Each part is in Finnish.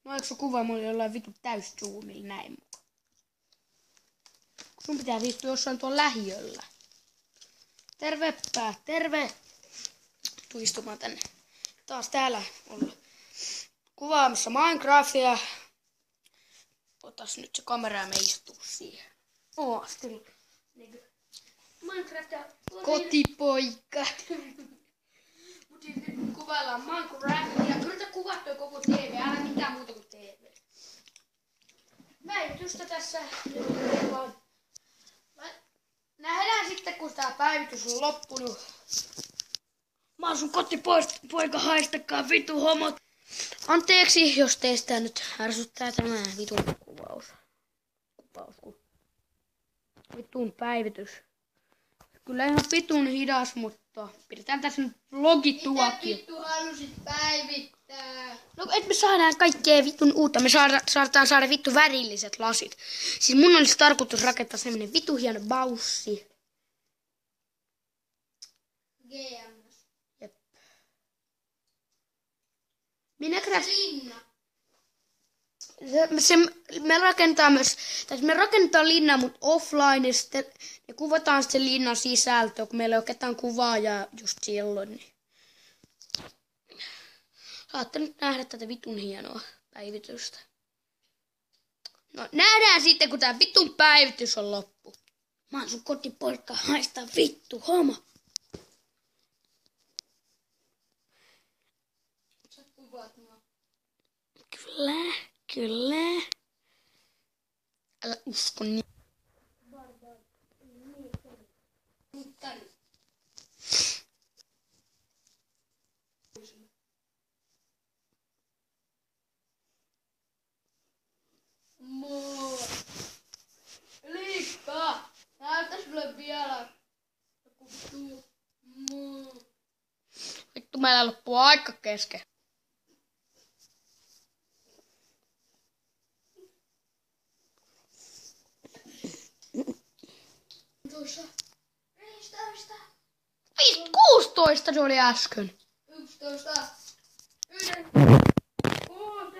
No eikö sun kuva mulle jollain vitu täyszoomilla näin mukaan? Sun pitää vittu jossain tuolla lähiöllä. Tervepä, terve! Tuu istumaan tänne. Taas täällä olla kuvaamassa Minecraftia. Otas nyt se kamera ja me istuu siihen. Minecraft ja kotipoika. Mut nyt kuvaillaan Minecraftia. Yritä kuvaa toi koko TV, älä mitään muuta kuin TV. Päivitystä tässä. Nähdään sitten kun tää päivitys on loppunut. Mä oon sun kotipoika, haistakaa vitu homot. Anteeksi, jos teistä nyt ärsyttää tämä vitun kuvaus. Vitun päivitys. Kyllä ihan vitun hidas, mutta pidetään tässä nyt vlogituokio. Mitä vittu halusit päivittää? No et me saadaan kaikkea vitun uutta. Me saadaan saada vittu värilliset lasit. Siis mun olisi tarkoitus rakentaa semmonen vittu hieno baussi. GMS. Jep. Minecraft. Linna. Me rakennetaan linnaa, mutta offline, ja sitten me kuvataan sitten linnan sisältöä, kun meillä ei ole ketään kuvaajaa just silloin. Niin. Saatte nyt nähdä tätä vitun hienoa päivitystä. No nähdään sitten, kun tää vitun päivitys on loppu. Mä oon sun kotipoika, haista vittu, homo. Sä kuvaat mua. Kyllä. Älä usko niin. Muttari. Moo. Liikka. Näytäs mulle vielä. Joku vittu. Moo. Vittu meillä loppuu aika kesken. Tuossa. 15. 16 se oli äsken. 11. 1. 6.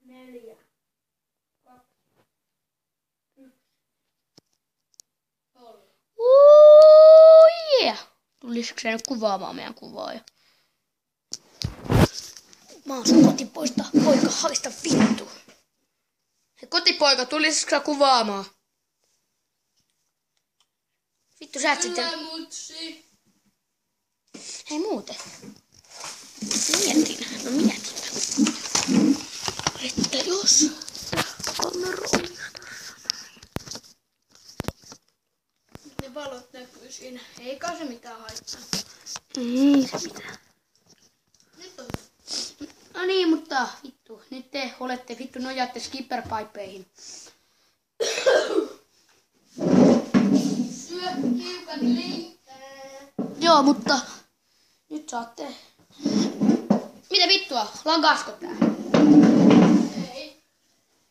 4. 2. 1. 3. Yeah. Tulisiko se nyt kuvaamaan meidän kuvaaja? Mä oon sun kotipoista. Poika, haista vittu. Hei kotipoika, tulisiko sä kuvaamaan? Vittu sä et sitten. Kyllä mutsi. Hei muuten. Mietin. Että jos kamera olisi tässä näin. Ne valot näkyy siinä. Eikä se mitään haittaa. Ei se mitään. Nyt on. No niin, mutta vittu. Nyt te olette vittu nojaatte skipperpaippeihin. Syö hiukan leipää. Joo, mutta nyt saatte. Mitä vittua? Lagasko tää? Ei.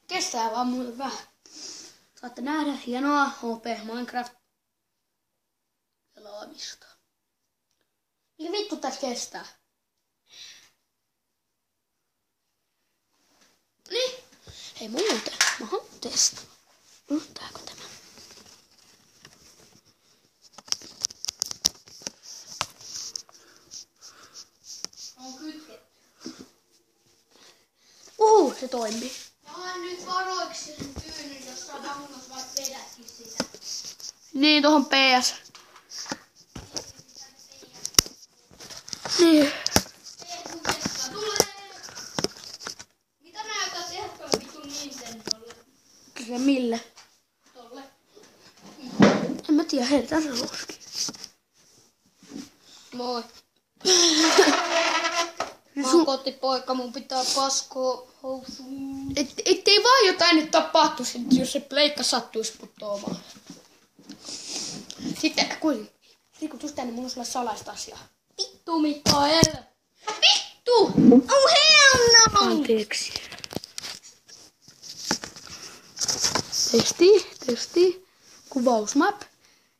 Kestää vaan mulle vähän. Saatte nähdä hienoa HP Minecraft pelaamista. Mikä vittu tässä kestää? Niin. Hei muuten, mä haluan testata. Yltääkö tämä? On kytketty. Se toimii. Mä oon nyt varoiksi sen tyynyn, jos sä vahingossa vaikka vedätkin sitä. Niin, tohon PS. Niin. Ehdotuksesta tulee. Mitä näytät ehdolla vitun Nintendolle? Kyllä mille? Tolle. En mä tiedä, hei, tässä on roski. Moi. Mä oon kotipoika, mun pitää paskoa housuun. Ettei vaan jotain nyt tapahtuisi, jos se pleikka sattuisi putoamaan. Sitten, kun tuus tänne, mulla on sulle salaista asiaa. Vittu Mikael. Vittu! Oh hell no! Anteeksi. Testi. Kuvausmap.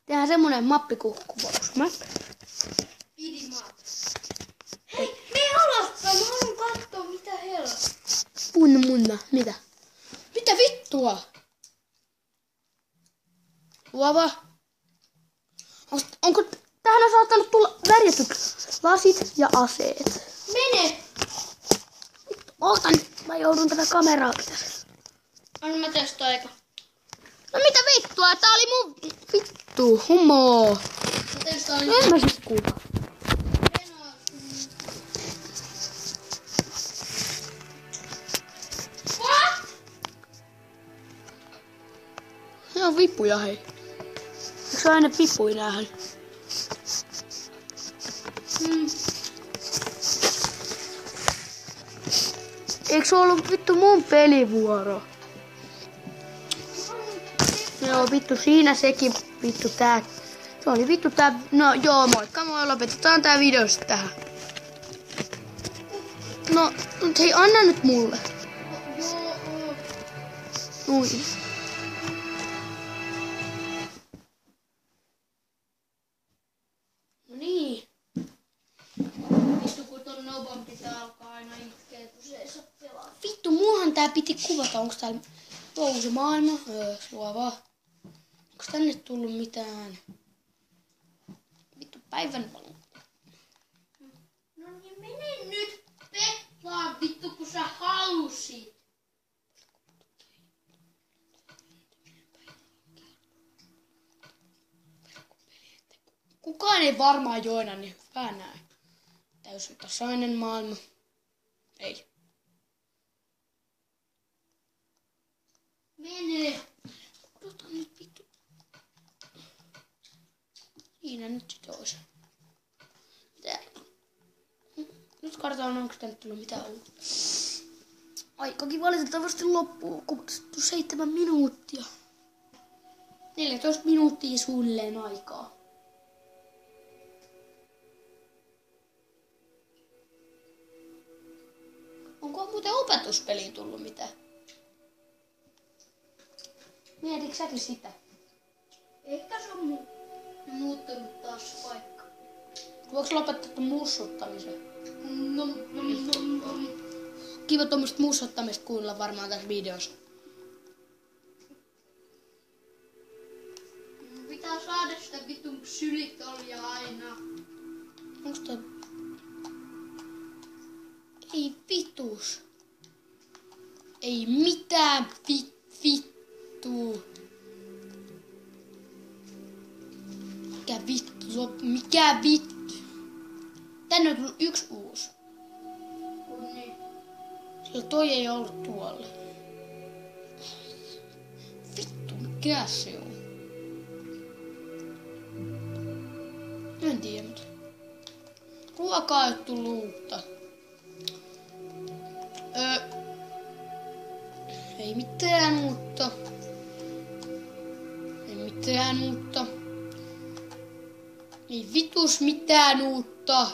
Tehdään semmonen mappi kuin kuvausmap. Pidimaat. Hei, me alastaan, mä haluan katsoa mitä hell. Punna. Mitä? Mitä vittua? Luova. Onko tähän on saattanut tulla värjätyt lasit ja aseet? Mene! Ootan, mä joudun tätä kameraa pitämään. Anna mä tästä aika. No mitä vittua? Tää oli mun vittu, homo. Mä tästä aika. No en mä siis kuva. What? Ne on vippuja hei. Eikö se aina vippuja näähän? Eikö se ollut vittu mun pelivuoro? Joo vittu siinä sekin vittu tää. Se oli vittu tää. No joo moikka moi, lopetetaan tää video sit tähän. No mut hei anna nyt mulle. Noin. No niin. Vittu kun ton noban pitää alkaa aina itkeä, kun se ei saa pelaa. Vittu muuhan tää piti kuvata. Onks täällä uusi maailma? Luova. Onks tänne tullut mitään? Vittu päivän valo. No niin mene nyt pelaa vittu kun sä halusit. Kukaan ei varmaan joina, niin hyvä näin. Täysin tasainen maailma. Ei. Mene. Odota nyt vittu. Siinä nyt sit ois. Mitä? Nyt katsotaan onko tänne tullut mitään uutta. Aikakin valitettavasti loppuu, kun 7 minuuttia. 14 minuuttia suunnilleen aikaa. Onko muuten opetuspeliin tullut mitään? Mietitkö säkin sitä? Ehkä se on muuttunut taas paikka. Voiko lopettaa ton mussuttamisen? Nom. Kiva tuommoista mussuttamista kuulla varmaan tässä videossa. Pitää saada sitä vitun sylitolia aina. Onks toi... Ei vitus. Ei mitään vittu. Mikä vittu? Tänne on tullut yksi uusi. Kun niin. Sillä toi ei ollut tuolla. Vittu, mikä se on? En tiedä, mutta... Ruokaa ei tullut uutta. Ei mitään uutta. Ei mitään uutta. Ei vitus mitään uutta.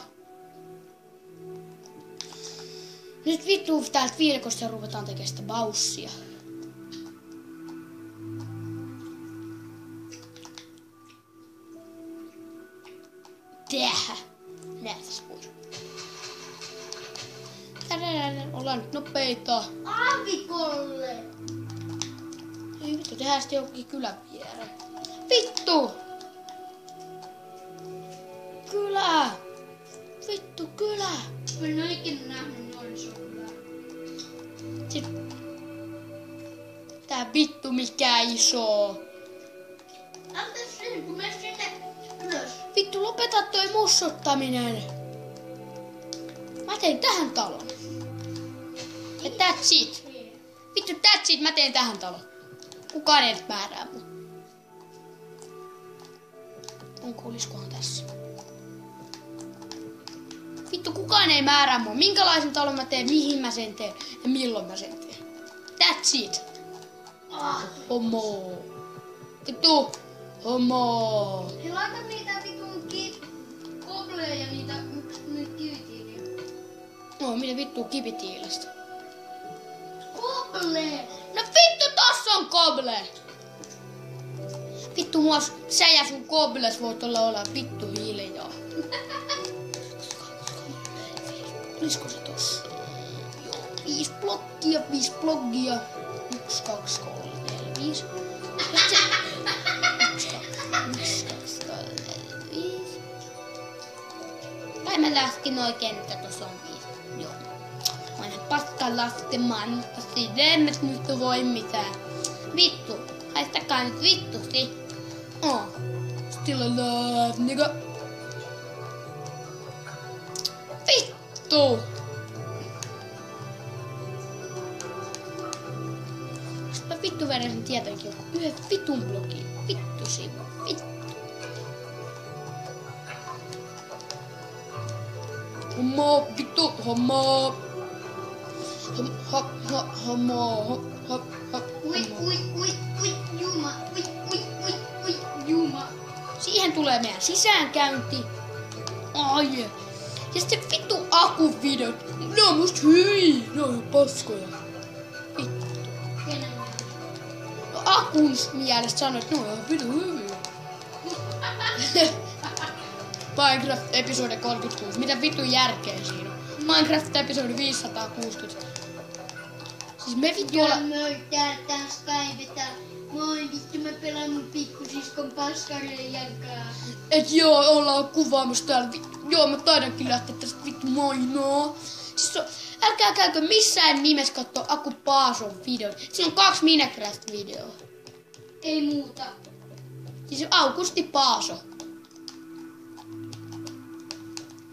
Nyt vittu täältä viidekosta ruvetaan tekemään sitä baussia. Tähän. Näetäs pois. Ollaan nyt nopeita. Aavikolle. Ei vittu, tehdään sitten johonkin kylän viereen. Vittu! Kylä! Vittu, kylä! Mä en oo ikinä nähnyt noin isoa. Sitten... Tää vittu mikä iso. Anteeksi sinne, kun mene sinne ylös. Vittu, lopeta toi mussuttaminen. Mä tein tähän talon. Ja that's it. Vittu, that's it, mä teen tähän talon. Kukaan ei määrää mun. Onko olisikohan tässä? Vittu, kukaan ei määrää mua. Minkälaisen talon mä teen, mihin mä sen teen ja milloin mä sen teen. That's it. Homo. Vittu. Homo. Hei, laita niitä vitun kobleja ja niitä kivitiiliä. No, mitä vittua kivitiilestä? Koble! No vittu, tossa on koble! Vittu, sä ja sun kobles voit olla vittu hiljaa. Olisiko se tossa? Joo, 5 bloggia, 5 blogia. 1, 2, 3, 4, 5. 1, 2, 3, 4, 5. Tai mä laskin oikein, että tossa on 5. Joo. Mä oon paska laskemaan, mutta siitä en mä nyt voi mitään. Vittu. Haistakaa nyt vittusti. Still alive, nigga. Vittu! Mä vittu vedän sen tietenkin joku yhden vitun blogin. Vittu sivu. Vittu. Homma, vittu, homma. Ui, Juma. Siihen tulee meidän sisäänkäynti. Ai. Ja sitten vittu akuvideot. Ne on musta hyviä. Ne on ihan paskoja. Vittu. Kenen? No akun mielestä sanoi, että ne on ihan vittu hyviä. Minecraft episode 36. Mitä vittu järkeä siinä on? Minecraft episode 560. Siis me vittu olla... Moi, tää Skypetä. Moi, vittu mä pelaan mun pikkusiskon paskareen kanssa. Et joo, ollaan kuvaamassa täällä. Joo, mä taidankin lähteä tästä vittu mainoo. Siis älkää käykö missään nimessä kattoo Aku Paason videot. Siinä on 2 Minecraft-videoa. Ei muuta. Siis Augusti Paaso.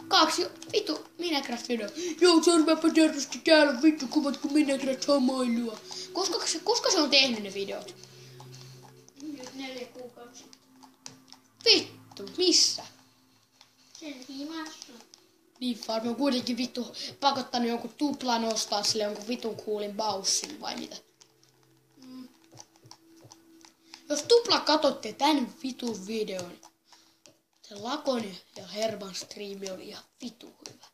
2 vittu Minecraft-videoa. Joo, sormapa terveesti täällä on vittu kuvat kun Minecraft-hamailua. Koska se on tehnyt ne videot? Nyt 4 kuukautta. Vittu, missä? Sen himassa. Niin varmaan on kuitenkin vittu pakottanut jonkun tuplan ostaa sille jonkun vitun kuulin baussin vai mitä? Jos tupla katsotte tän vitun videon, se Lakoni ja Herman striimi oli ihan vitu hyvä.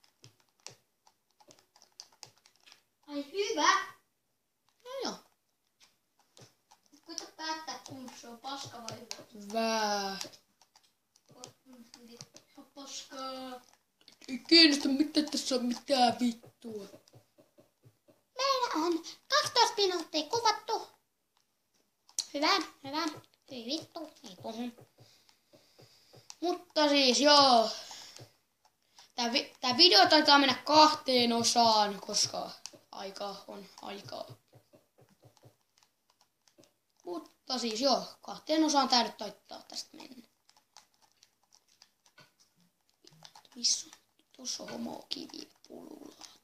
Ai hyvä. No joo. Koita päättää kumpi se on paska vai hyvä. Vää. Se on paskaa. Ei kiinnosta mitä tässä on mitään vittua. Meillä on 12 minuuttia kuvattu. Hyvä. Ei vittu. Ei tohon. Mutta siis joo. Tää video taitaa mennä 2 osaan, koska aikaa on aikaa. Mutta siis joo, 2 osaan tää nyt taittaa tästä mennä. Missä on? Tuossa on homokivi pululaat.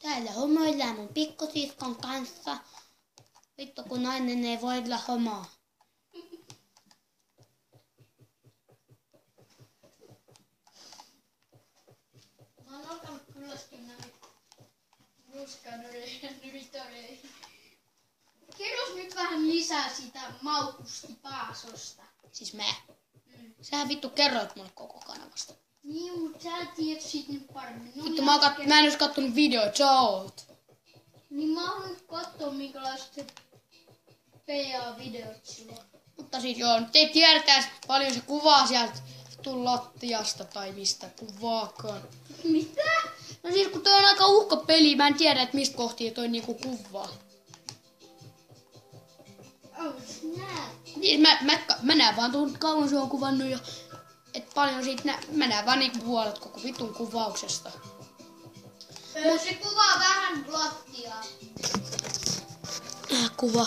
Täällä homoillaan mun pikkusiskon kanssa. Vittu kun nainen ei voi olla homoa. Mä oon alkanut kyllästyä näihin ruskanureihin ja nytoreihin. Kerros nyt vähän lisää siitä Maukusti Paasosta. Siis mä. Sähän vittu kerroit mulle koko kanavasta. Niin, mut sä tiedät siitä nyt paremmin. No, Vittu mä en edes kattonut videoita, sä oot. Niin mä haluan katsoa minkälaiset PA-videot sulla. Mutta siis joo, nyt ei tiedetä paljon se kuvaa sieltä vitun lattiasta tai mistä kuvaakaan. Mitä? No siis kun toi on aika uhka peli, mä en tiedä et mistä kohtia toi niinku kuvaa. Oh snap. Niin mä näen vaan tuon kauan se on kuvannut ja et paljon siitä mä näen vaan niinku puolet koko vitun kuvauksesta. Se kuvaa vähän lattiaa. Kuva.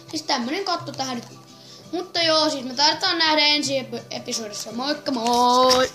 Siis tämmönen katto tähän nyt. Mutta joo, siis me taidetaan nähdä ensi episodissa. Moikka moi!